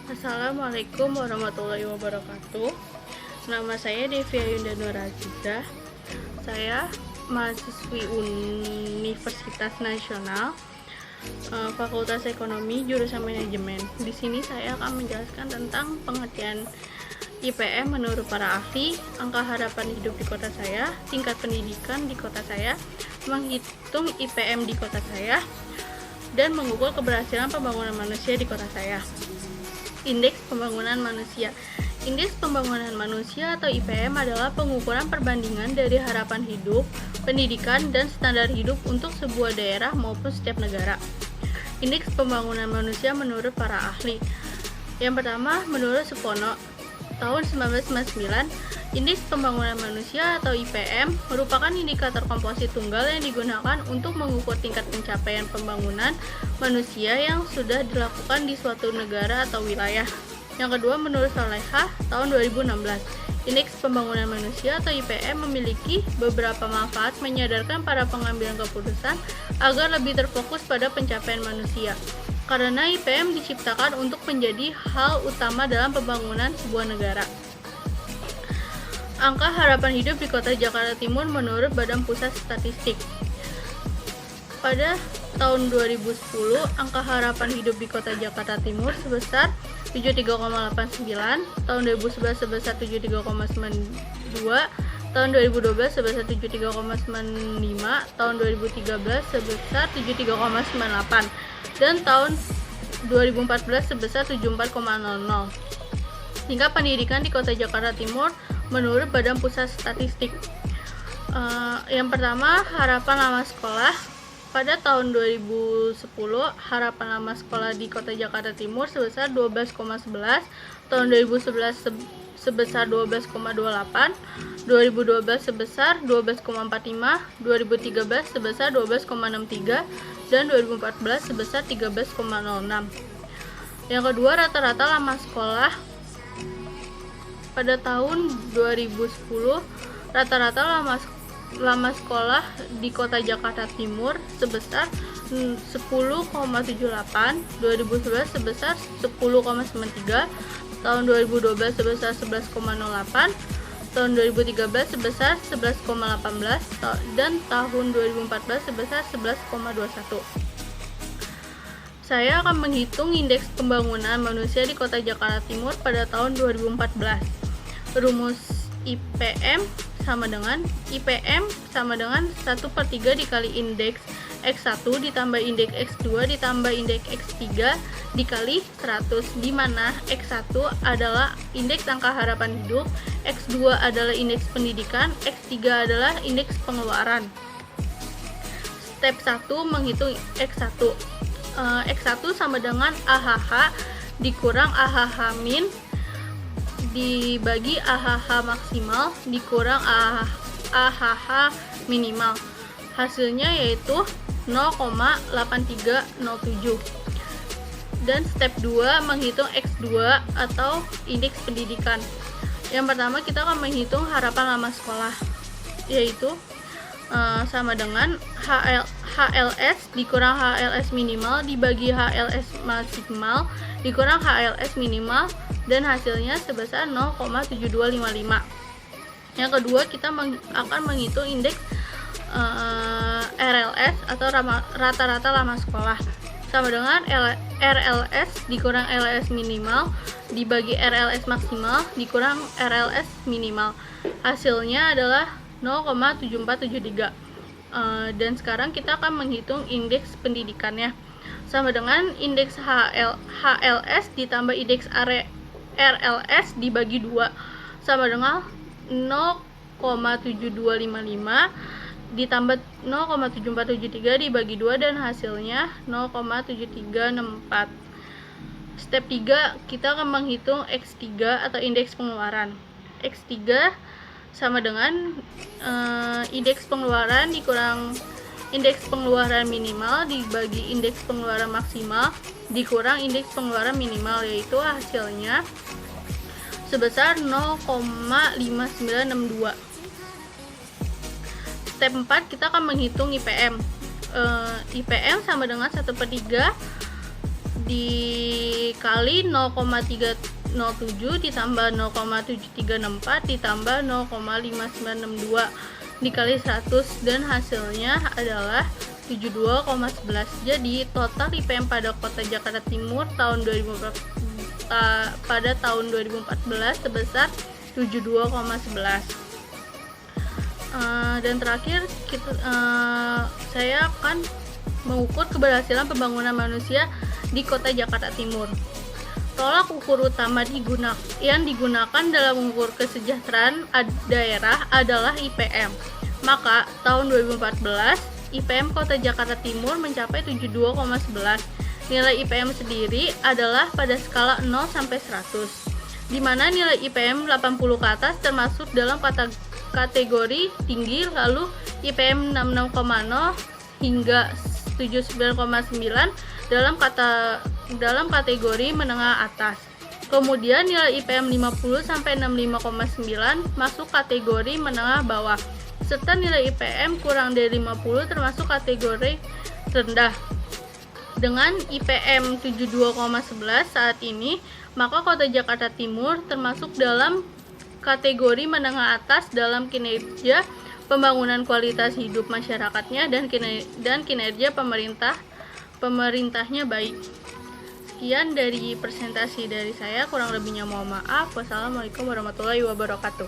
Assalamualaikum warahmatullahi wabarakatuh. Nama saya Devia Yunda Nuraziza. Saya mahasiswi Universitas Nasional, Fakultas Ekonomi, jurusan Manajemen. Di sini saya akan menjelaskan tentang pengertian IPM menurut para ahli, angka harapan hidup di kota saya, tingkat pendidikan di kota saya, menghitung IPM di kota saya, dan mengukur keberhasilan pembangunan manusia di kota saya. Indeks Pembangunan Manusia. Indeks Pembangunan Manusia atau IPM adalah pengukuran perbandingan dari harapan hidup, pendidikan, dan standar hidup untuk sebuah daerah maupun setiap negara. Indeks Pembangunan Manusia menurut para ahli. Yang pertama, menurut Supono, tahun 1999, Indeks Pembangunan Manusia atau IPM merupakan indikator komposit tunggal yang digunakan untuk mengukur tingkat pencapaian pembangunan manusia yang sudah dilakukan di suatu negara atau wilayah. Yang kedua, menurut Soleha, tahun 2016, Indeks Pembangunan Manusia atau IPM memiliki beberapa manfaat menyadarkan para pengambilan keputusan agar lebih terfokus pada pencapaian manusia. Karena IPM diciptakan untuk menjadi hal utama dalam pembangunan sebuah negara. Angka harapan hidup di Kota Jakarta Timur menurut Badan Pusat Statistik. Pada tahun 2010, angka harapan hidup di Kota Jakarta Timur sebesar 73,89, tahun 2011 sebesar 73,92, tahun 2012 sebesar 73,95, tahun 2013 sebesar 73,98, dan tahun 2014 sebesar 74,00. Tingkat pendidikan di Kota Jakarta Timur menurut Badan Pusat Statistik. Yang pertama, harapan lama sekolah. Pada tahun 2010, harapan lama sekolah di Kota Jakarta Timur sebesar 12,11, tahun 2011 sebesar 12,28, 2012 sebesar 12,45, 2013 sebesar 12,63, dan 2014 sebesar 13,06. Yang kedua, rata-rata lama sekolah. Pada tahun 2010, rata-rata lama sekolah di Kota Jakarta Timur sebesar 10,78, 2011 sebesar 10,93, tahun 2012 sebesar 11,08, tahun 2013 sebesar 11,18, dan tahun 2014 sebesar 11,21. Saya akan menghitung indeks pembangunan manusia di Kota Jakarta Timur pada tahun 2014. Rumus IPM sama dengan 1/3 dikali indeks X1 ditambah indeks X2 ditambah indeks X3 dikali 100, di mana X1 adalah indeks angka harapan hidup, X2 adalah indeks pendidikan, X3 adalah indeks pengeluaran. Step 1, menghitung X1. X1 sama dengan AHH dikurang AHH min dibagi AHH maksimal dikurang AHH minimal. Hasilnya yaitu 0,8307. Dan step 2, menghitung X2 atau indeks pendidikan. Yang pertama, kita akan menghitung harapan lama sekolah, yaitu sama dengan HLS dikurang HLS minimal dibagi HLS maksimal dikurang HLS minimal, dan hasilnya sebesar 0,7255. Yang kedua, kita akan menghitung indeks RLS atau rata-rata lama sekolah, sama dengan RLS dikurang RLS minimal dibagi RLS maksimal dikurang RLS minimal. Hasilnya adalah 0,7473. Dan sekarang kita akan menghitung indeks pendidikannya, sama dengan indeks HLS ditambah indeks RLS dibagi 2, sama dengan 0,7255 ditambah 0,7473 dibagi 2, dan hasilnya 0,7364. Step 3, kita akan menghitung X3 atau indeks pengeluaran. X3 sama dengan indeks pengeluaran dikurang indeks pengeluaran minimal dibagi indeks pengeluaran maksimal dikurang indeks pengeluaran minimal, yaitu hasilnya sebesar 0,5962. Step 4, kita akan menghitung IPM. IPM sama dengan 1/3 dikali 0,307 ditambah 0,7364 ditambah 0,5962 dikali 100, dan hasilnya adalah 72,11. Jadi total IPM pada Kota Jakarta Timur pada tahun 2014 sebesar 72,11. Dan terakhir saya akan mengukur keberhasilan pembangunan manusia di Kota Jakarta Timur. Tolak ukur utama yang digunakan dalam mengukur kesejahteraan daerah adalah IPM. Maka tahun 2014 IPM Kota Jakarta Timur mencapai 72,11. Nilai IPM sendiri adalah pada skala 0 sampai 100, di mana nilai IPM 80 ke atas termasuk dalam kategori tinggi, lalu IPM 66,0 hingga 79,9 dalam kategori menengah atas. Kemudian nilai IPM 50 sampai 65,9 masuk kategori menengah bawah, serta nilai IPM kurang dari 50 termasuk kategori rendah. Dengan IPM 72,11 saat ini, maka Kota Jakarta Timur termasuk dalam kategori menengah atas dalam kinerja pembangunan kualitas hidup masyarakatnya dan kinerja pemerintahnya baik. Sekian dari presentasi dari saya, kurang lebihnya mohon maaf. Wassalamualaikum warahmatullahi wabarakatuh.